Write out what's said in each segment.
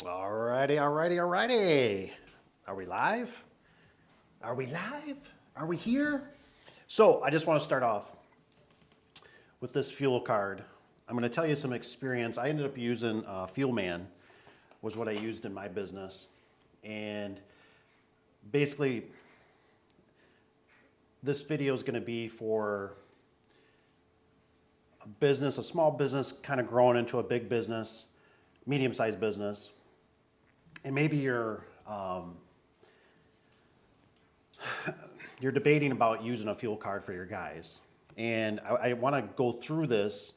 Alrighty. Are we live? Are we live? Are we here? So I just want to start off with this fuel card. I'm going to tell you some experience. I ended up using Fuelman was what I used in my business. And basically, this video is going to be for a business, a small business kind of growing into a big business, medium-sized business. And maybe you're debating about using a fuel card for your guys. And I want to go through this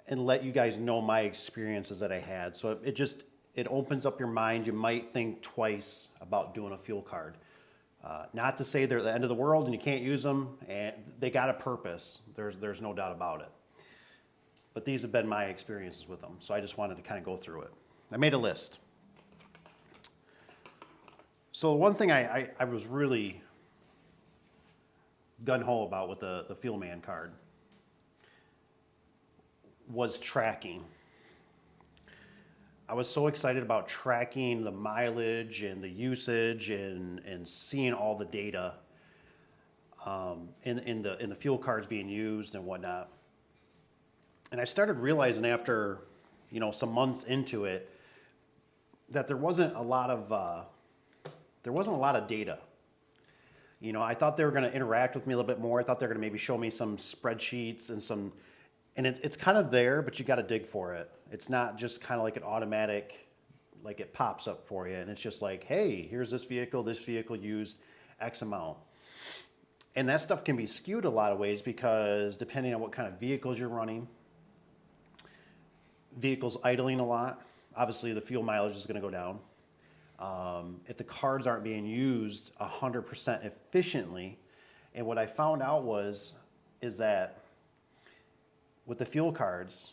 and let you guys know my experiences that I had. So it opens up your mind. You might think twice about doing a fuel card. Not to say they're the end of the world and you can't use them, and they got a purpose. There's no doubt about it. But these have been my experiences with them. So I just wanted to kind of go through it. I made a list. So one thing I was really gung-ho about with the Fuelman card was tracking. I was so excited about tracking the mileage and the usage and seeing all the data in the fuel cards being used and whatnot. And I started realizing after, some months into it, that there wasn't a lot of data. I thought they were going to interact with me a little bit more. I thought they were going to maybe show me some spreadsheets and it's kind of there, but you got to dig for it. It's not just kind of like an automatic, like it pops up for you, and it's just like, hey, here's this vehicle used X amount. And that stuff can be skewed a lot of ways because depending on what kind of vehicles you're running, vehicles idling a lot, obviously the fuel mileage is going to go down. If the cards aren't being used 100% efficiently, and what I found out is that with the fuel cards,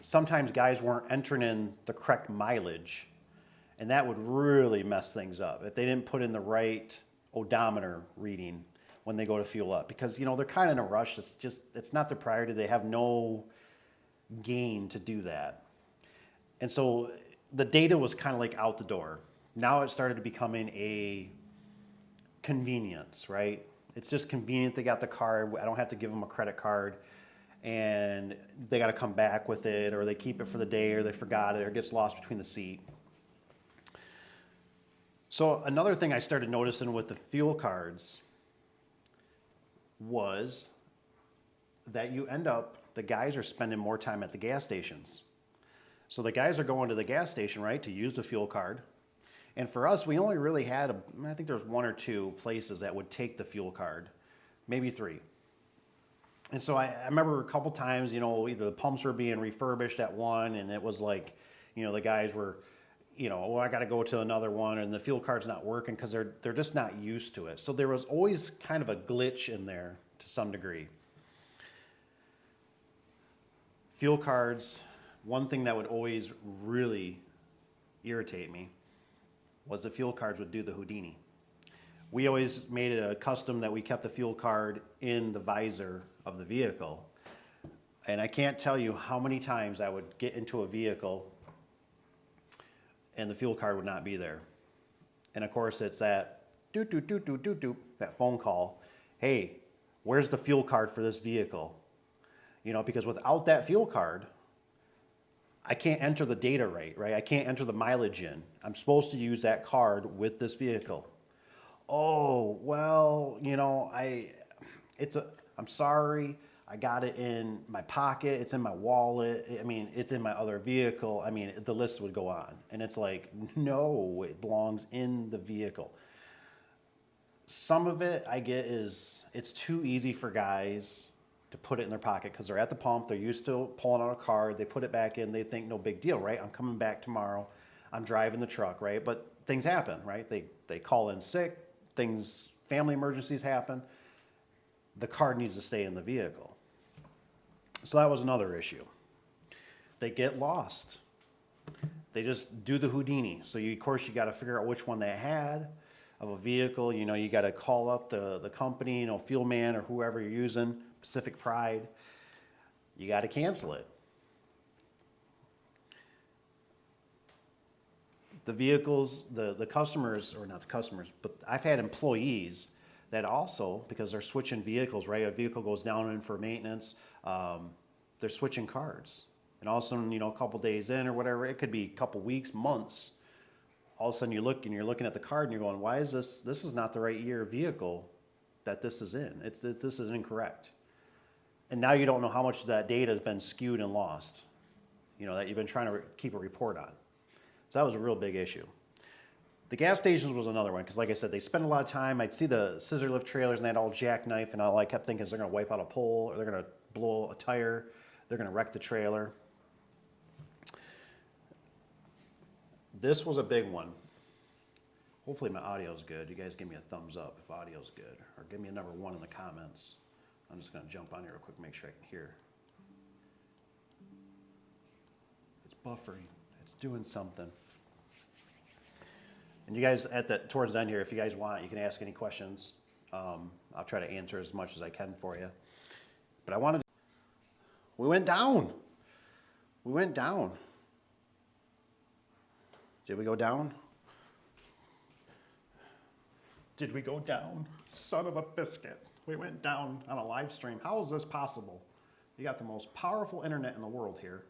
sometimes guys weren't entering in the correct mileage, and that would really mess things up if they didn't put in the right odometer reading when they go to fuel up, because they're kind of in a rush. It's not their priority. They have no gain to do that. And so the data was kind of like out the door. Now it started becoming a convenience, right? It's just convenient. They got the card. I don't have to give them a credit card, and they got to come back with it, or they keep it for the day, or they forgot it, or it gets lost between the seat. So another thing I started noticing with the fuel cards was that the guys are spending more time at the gas stations. So the guys are going to the gas station, right, to use the fuel card. And for us, we only really had, I think there's one or two places that would take the fuel card, maybe three. And so I remember a couple times, either the pumps were being refurbished at one, and it was like, the guys were, I got to go to another one, and the fuel card's not working because they're just not used to it. So there was always kind of a glitch in there to some degree. Fuel cards, one thing that would always really irritate me was the fuel cards would do the Houdini. We always made it a custom that we kept the fuel card in the visor of the vehicle. And I can't tell you how many times I would get into a vehicle and the fuel card would not be there. And of course it's that doot, doot, doot, doot, doot, doot, that phone call. Hey, where's the fuel card for this vehicle? Because without that fuel card, I can't enter the data right? I can't enter the mileage in. I'm supposed to use that card with this vehicle. Oh, well, I'm sorry. I got it in my pocket. It's in my wallet. It's in my other vehicle. The list would go on. And it's like, no, it belongs in the vehicle. Some of it I get is it's too easy for guys to put it in their pocket because they're at the pump. They're used to pulling out a card. They put it back in. They think no big deal, right? I'm coming back tomorrow. I'm driving the truck, right? But things happen, right? They call in sick. Family emergencies happen. The card needs to stay in the vehicle. So that was another issue. They get lost. They just do the Houdini. So of course you got to figure out which one they had of a vehicle. You got to call up the company, Fuelman or whoever you're using, Pacific Pride. You got to cancel it. the vehicles, the customers, or not the customers, but I've had employees that also, because they're switching vehicles, right? A vehicle goes down in for maintenance, they're switching cards. And all of a sudden, a couple days in or whatever, it could be a couple weeks, months. All of a sudden you look and you're looking at the card and you're going, why is this is not the right year vehicle that this is in. This is incorrect. And now you don't know how much of that data has been skewed and lost, that you've been trying to keep a report on. So that was a real big issue. The gas stations was another one, because like I said, they spend a lot of time. I'd see the scissor lift trailers and that all jackknife, and all I kept thinking is they're going to wipe out a pole, or they're going to blow a tire, they're going to wreck the trailer. This was a big one. Hopefully my audio's good. You guys give me a thumbs up if audio's good, or give me a number 1 in the comments. I'm just going to jump on here real quick, make sure I can hear. It's buffering. It's doing something. And you guys, towards the end here, if you guys want, you can ask any questions. I'll try to answer as much as I can for you. But we went down. We went down. Did we go down? Did we go down? Son of a biscuit. We went down on a live stream. How is this possible? You got the most powerful internet in the world here.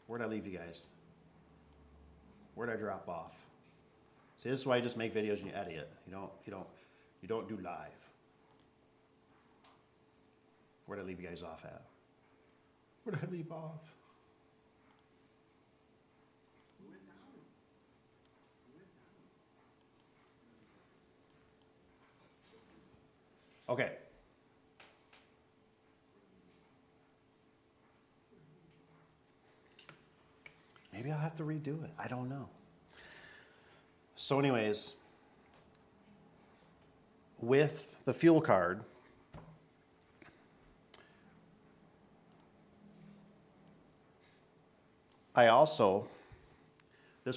Where'd I leave you guys? Where'd I drop off? See, this is why you just make videos and you edit it. You don't do live. Where'd I leave you guys off at? Where'd I leave off? Okay. Maybe I'll have to redo it. I don't know. So anyways, with the fuel card, this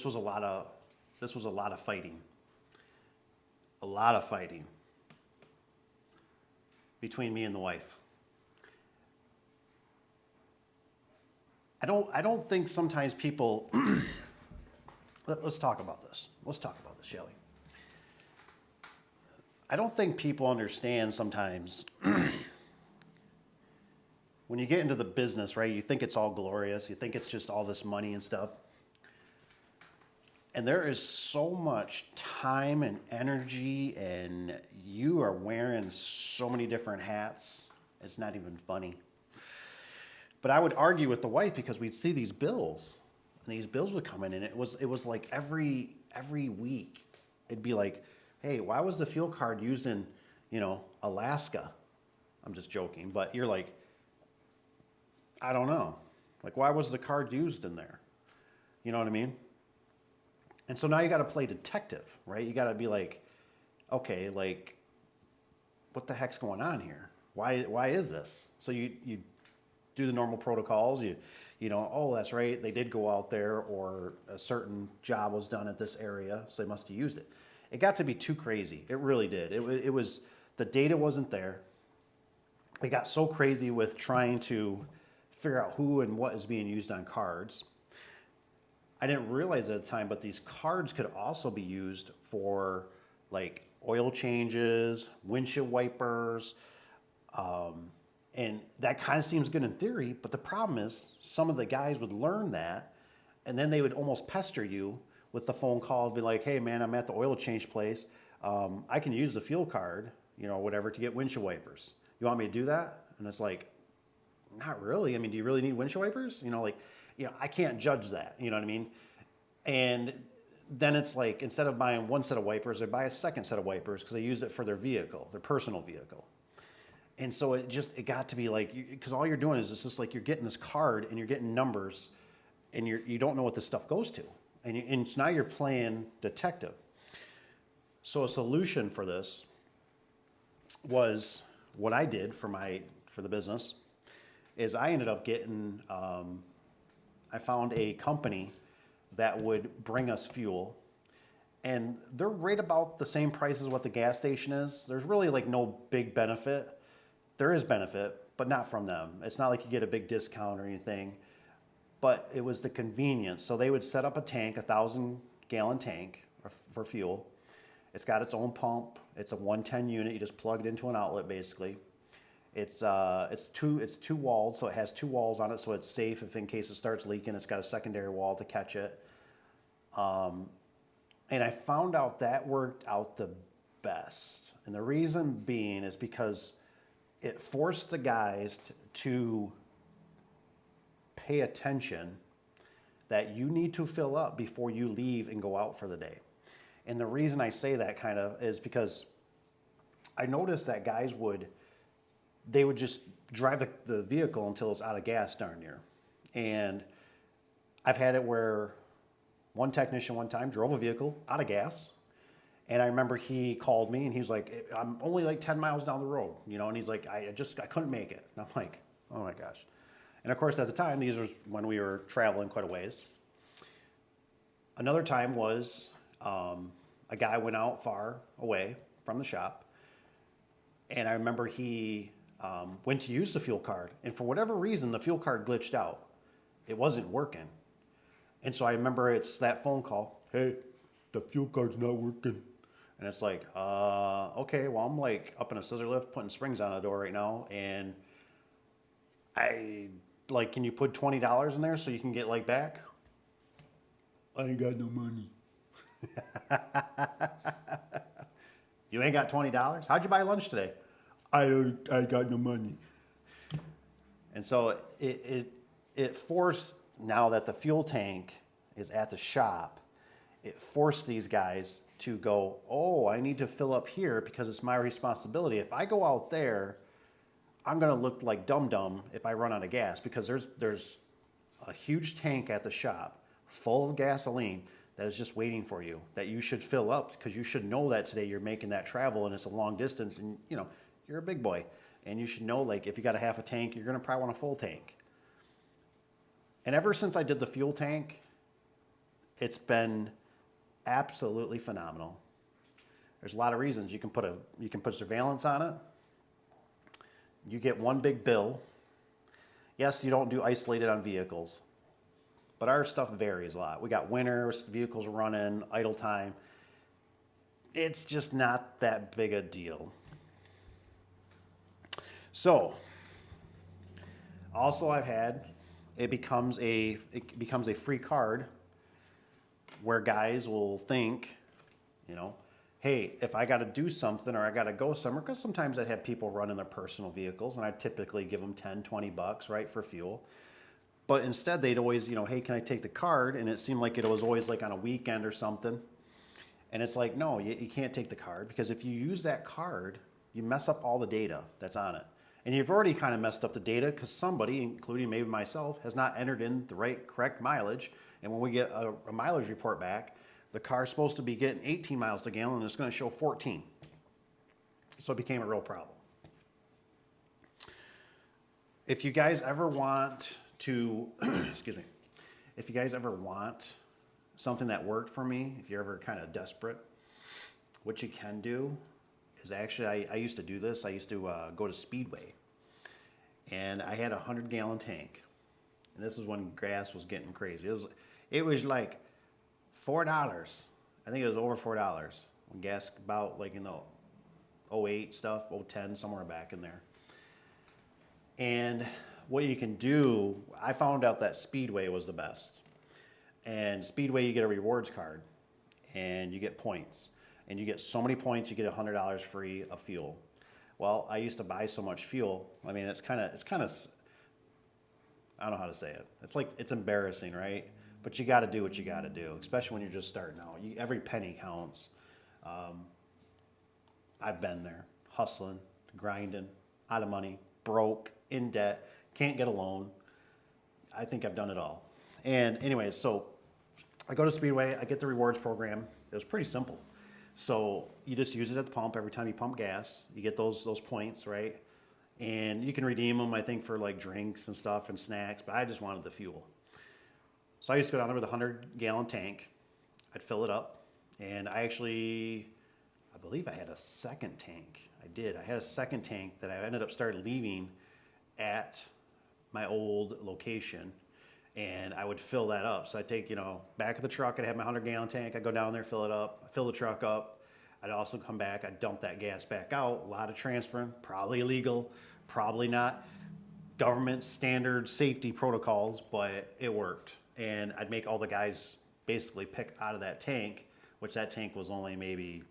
was a lot of fighting. A lot of fighting between me and the wife. I don't think sometimes people, let's talk about this. Let's talk about this, shall we? I don't think people understand sometimes when you get into the business, right? You think it's all glorious. You think it's just all this money and stuff. And there is so much time and energy, and you are wearing so many different hats. It's not even funny. But I would argue with the wife, because we'd see these bills, and these bills would come in, and it was like every week, it'd be like, hey, why was the fuel card used in, Alaska? I'm just joking, but you're like, I don't know. Like, why was the card used in there? You know what I mean? And so now you got to play detective, right? You got to be like, okay, like, what the heck's going on here? Why is this? So you do the normal protocols. Oh, that's right, they did go out there, or a certain job was done at this area, so they must have used it. It got to be too crazy. It really did. It was, the data wasn't there. It got so crazy with trying to figure out who and what is being used on cards. I didn't realize at the time, but these cards could also be used for like oil changes, windshield wipers, and that kind of seems good in theory, but the problem is some of the guys would learn that, and then they would almost pester you with the phone call, be like, hey man, I'm at the oil change place. I can use the fuel card, whatever, to get windshield wipers. You want me to do that? And it's like, not really. I mean, do you really need windshield wipers? I can't judge that, you know what I mean? And then it's like, instead of buying one set of wipers, they buy a second set of wipers because they used it for their vehicle, their personal vehicle. And so it got to be like, because all you're doing is it's just like you're getting this card and you're getting numbers, and you don't know what this stuff goes to. And so now you're playing detective. So a solution for this was, what I did for the business is I ended up getting, I found a company that would bring us fuel, and they're right about the same price as what the gas station is. There's really like no big benefit. There is benefit, but not from them. It's not like you get a big discount or anything. but it was the convenience. So they would set up a tank, 1,000-gallon tank for fuel. It's got its own pump. It's a 110 unit. You just plug it into an outlet basically. It's two walled, so it has two walls on it, so it's safe if in case it starts leaking. It's got a secondary wall to catch it. And I found out that worked out the best. And the reason being is because it forced the guys to pay attention that you need to fill up before you leave and go out for the day. And the reason I say that kind of is because I noticed that guys would just drive the vehicle until it's out of gas darn near. And I've had it where one technician one time drove a vehicle out of gas. And I remember he called me and he was like, I'm only like 10 miles down the road, and he's like, I couldn't make it. And I'm like, oh my gosh. And of course at the time, these was when we were traveling quite a ways. Another time was a guy went out far away from the shop. And I remember he went to use the fuel card. And for whatever reason, the fuel card glitched out. It wasn't working. And so I remember it's that phone call. Hey, the fuel card's not working. And it's like, okay, well, I'm like up in a scissor lift putting springs on the door right now. And can you put $20 in there so you can get like back? I ain't got no money. You ain't got $20? How'd you buy lunch today? I got no money. And so it forced, now that the fuel tank is at the shop, it forced these guys to go, oh, I need to fill up here because it's my responsibility. If I go out there, I'm going to look like dum-dum if I run out of gas, because there's a huge tank at the shop full of gasoline that is just waiting for you, that you should fill up, because you should know that today you're making that travel and it's a long distance, and you're a big boy, and you should know, like, if you got a half a tank, you're going to probably want a full tank. And ever since I did the fuel tank, it's been absolutely phenomenal. There's a lot of reasons. You can put surveillance on it. You get one big bill. Yes, you don't do isolated on vehicles, but our stuff varies a lot. We got winters, vehicles running, idle time. It's just not that big a deal. So, also it becomes a free card where guys will think, hey, if I got to do something or I got to go somewhere, because sometimes I'd have people run in their personal vehicles and I'd typically give them $10-$20, right, for fuel. But instead they'd always, hey, can I take the card? And it seemed like it was always like on a weekend or something. And it's like, no, you can't take the card, because if you use that card, you mess up all the data that's on it. And you've already kind of messed up the data because somebody, including maybe myself, has not entered in the correct mileage. And when we get a mileage report back, the car's supposed to be getting 18 miles to gallon and it's going to show 14. So it became a real problem. If you guys ever want to, excuse me, if you guys ever want something that worked for me, if you're ever kind of desperate, what you can do is actually, I used to do this. I used to go to Speedway, and I had a 100-gallon tank. And this is when gas was getting crazy. It was like $4. I think it was over $4 when gas, about like in the 08 stuff, 010, somewhere back in there. And what you can do, I found out that Speedway was the best. And Speedway, you get a rewards card and you get points. And you get so many points, you get $100 free of fuel. Well, I used to buy so much fuel. I mean, it's kind of, I don't know how to say it. It's embarrassing, right? But you got to do what you got to do, especially when you're just starting out. Every penny counts. I've been there, hustling, grinding, out of money, broke, in debt, can't get a loan. I think I've done it all. And anyways, so I go to Speedway, I get the rewards program. It was pretty simple. So you just use it at the pump every time you pump gas. You get those points, right? And you can redeem them, I think, for like drinks and stuff and snacks, but I just wanted the fuel. So I used to go down there with a 100-gallon tank. I'd fill it up, and I believe I had a second tank. I had a second tank that I ended up started leaving at my old location, and I would fill that up. So I'd take, back of the truck, I'd have my 100-gallon tank, I'd go down there, fill it up, fill the truck up. I'd also come back, I'd dump that gas back out. A lot of transferring, probably illegal, probably not government standard safety protocols, but it worked. And I'd make all the guys basically pick out of that tank, which that tank was only maybe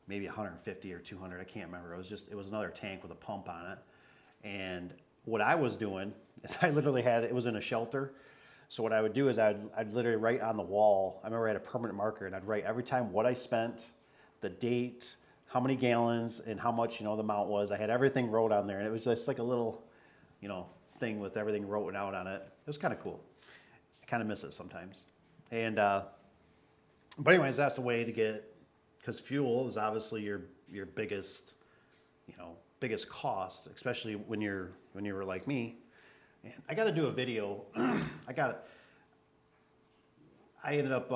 150 or 200, I can't remember. It was another tank with a pump on it. And what I was doing is I literally it was in a shelter. So what I would do is I'd literally write on the wall. I remember I had a permanent marker, and I'd write every time what I spent, the date, how many gallons, and how much, the amount was. I had everything wrote on there, and it was just like a little, thing with everything written out on it. It was kind of cool. I kind of miss it sometimes. And, but anyways, that's a way to get, because fuel is obviously your biggest, biggest cost, especially when you were like me. And I got to do a video. I ended up,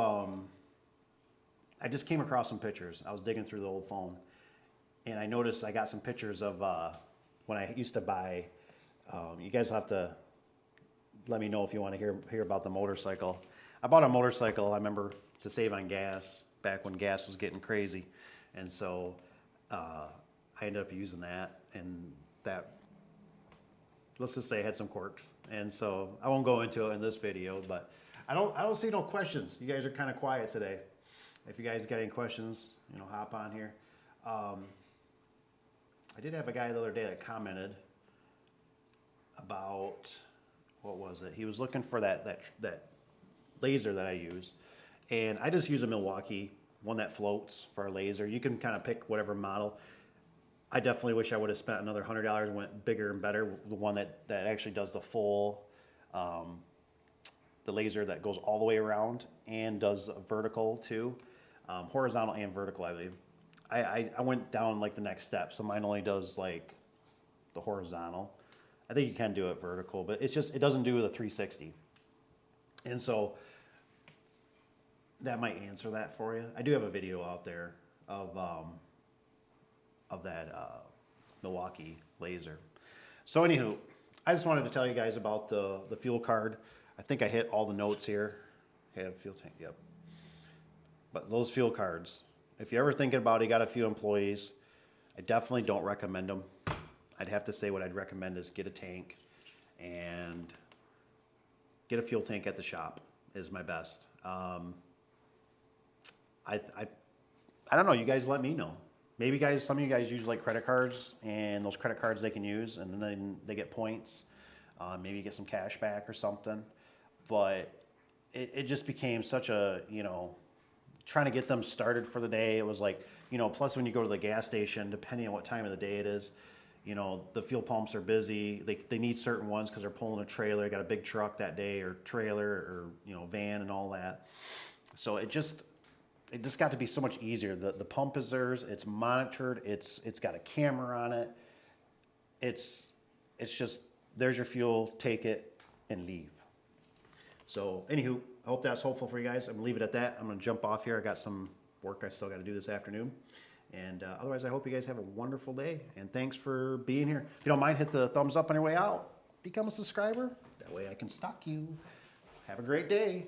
I just came across some pictures. I was digging through the old phone, and I noticed I got some pictures of when I used to buy. You guys will have to let me know if you want to hear about the motorcycle. I bought a motorcycle, I remember, to save on gas back when gas was getting crazy, and so I ended up using that, and that, let's just say, had some quirks, and so I won't go into it in this video. But I don't see no questions. You guys are kind of quiet today. If you guys got any questions, hop on here. I did have a guy the other day that commented about, what was it? He was looking for that laser that I use, and I just use a Milwaukee one that floats for a laser. You can kind of pick whatever model. I definitely wish I would have spent another $100 and went bigger and better. The one that actually does the full, the laser that goes all the way around and does vertical too, horizontal and vertical, I believe. I went down like the next step, so mine only does like the horizontal. I think you can do it vertical, but it doesn't do the 360. And so that might answer that for you. I do have a video out there of that Milwaukee laser. So anywho, I just wanted to tell you guys about the fuel card. I think I hit all the notes here. Have fuel tank, yep. But those fuel cards, if you're ever thinking about it, you got a few employees, I definitely don't recommend them. I'd have to say what I'd recommend is get a tank and get a fuel tank at the shop is my best. I don't know, you guys let me know. Maybe some of you guys use like credit cards, and those credit cards they can use, and then they get points. Maybe you get some cash back or something. But it just became such a, trying to get them started for the day. It was like, plus when you go to the gas station, depending on what time of the day it is, the fuel pumps are busy. They need certain ones because they're pulling a trailer. They got a big truck that day, or trailer, or van and all that. So it just got to be so much easier. The pump is theirs. It's monitored. It's got a camera on it. It's just, there's your fuel. Take it and leave. So anywho, I hope that's helpful for you guys. I'm gonna leave it at that. I'm gonna jump off here. I got some work I still got to do this afternoon. And otherwise, I hope you guys have a wonderful day. And thanks for being here. If you don't mind, hit the thumbs up on your way out. Become a subscriber. That way I can stalk you. Have a great day.